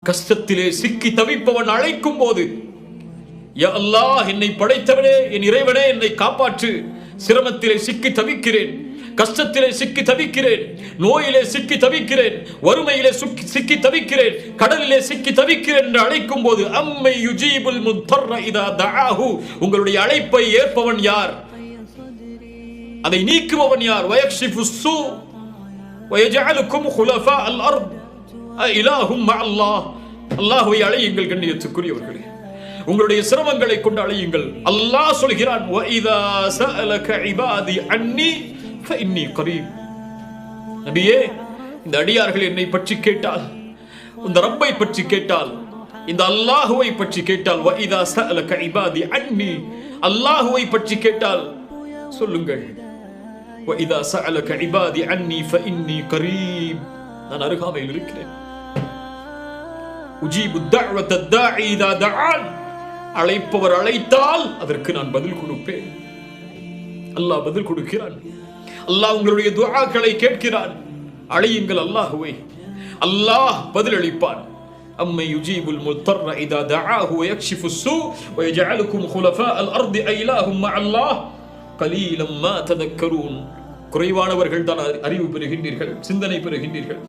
கஷ்டத்திலே சிக்கி தவிப்பவன் அழைக்கும் போது, யா அல்லாஹ், என்னை படைத்தவனே, என் இறைவனே, என்னை காப்பாற்று, சிரமத்திலே சிக்கி தவிக்கிறேன், கஷ்டத்திலே சிக்கி தவிக்கிறேன், நோயிலே சிக்கி தவிக்கிறேன், வறுமையிலே சிக்கி தவிக்கிறேன், கடலிலே சிக்கி தவிக்கிறேன் என்று அழைக்கும் போது, அம்மை யுஜீபுல் முத்தர்ர இதா தஆஹு, உங்களுடைய அழைப்பை ஏற்பவன் யார், அதை நீக்குபவன் யார், வயக்ஷிஃபுஸ் ஸூ வயஜஅலுக்கும் குலஃபா அல் அர்த் இலாஹும் மஅல்லாஹ், அல்லாஹ்வை அழையுங்கள் கண்ணியத்துக்குரியவர்களே, உங்களுடைய சிரமங்களை கொண்டு அழையுங்கள். அல்லாஹ் சொல்கிறான், வஇதா ஸஅலக இபாதி அன்னி ஃபஇன்னி கரீப். நபியே, இந்த அடியார்கள் என்னை பற்றி கேட்டால், இந்த ரப்பை பற்றி கேட்டால், இந்த அல்லாஹ்வை பற்றி கேட்டால், வஇதா ஸஅலக இபாதி அன்னி, அல்லாஹ்வை பற்றி கேட்டால் சொல்லுங்கள், வஇதா ஸஅலக இபாதி அன்னி ஃபஇன்னி கரீப், நான் அருகாமையில் இருக்கிறேன். உஜீபு தஅவத தாஇ இதா தஆன், அழைப்பவர் அழைத்தால் அதற்கு நான் பதில் கொடுப்பேன். அல்லாஹ் பதில் கொடுக்கிறான். அல்லாஹ் உங்களுடைய துஆக்களை கேட்கிறான். அழையுங்கள் அல்லாஹ்வை, அல்லாஹ் பதில் அளிப்பான். அம்மை யுஜீபுல் முத்தர்ர இதா தஆஹு வயக்ஷிஃபுஸ் ஸூ வயஜஅலுக்கும் குலஃபா அல் அர்தி ஐலாஹும் மஅல்லாஹ் கலீலம் மா ததக்கரூன். குறைவானவர்கள் தான் அறிவு பெறுகின்றீர்கள், சிந்தனை பெறுகின்றீர்கள்.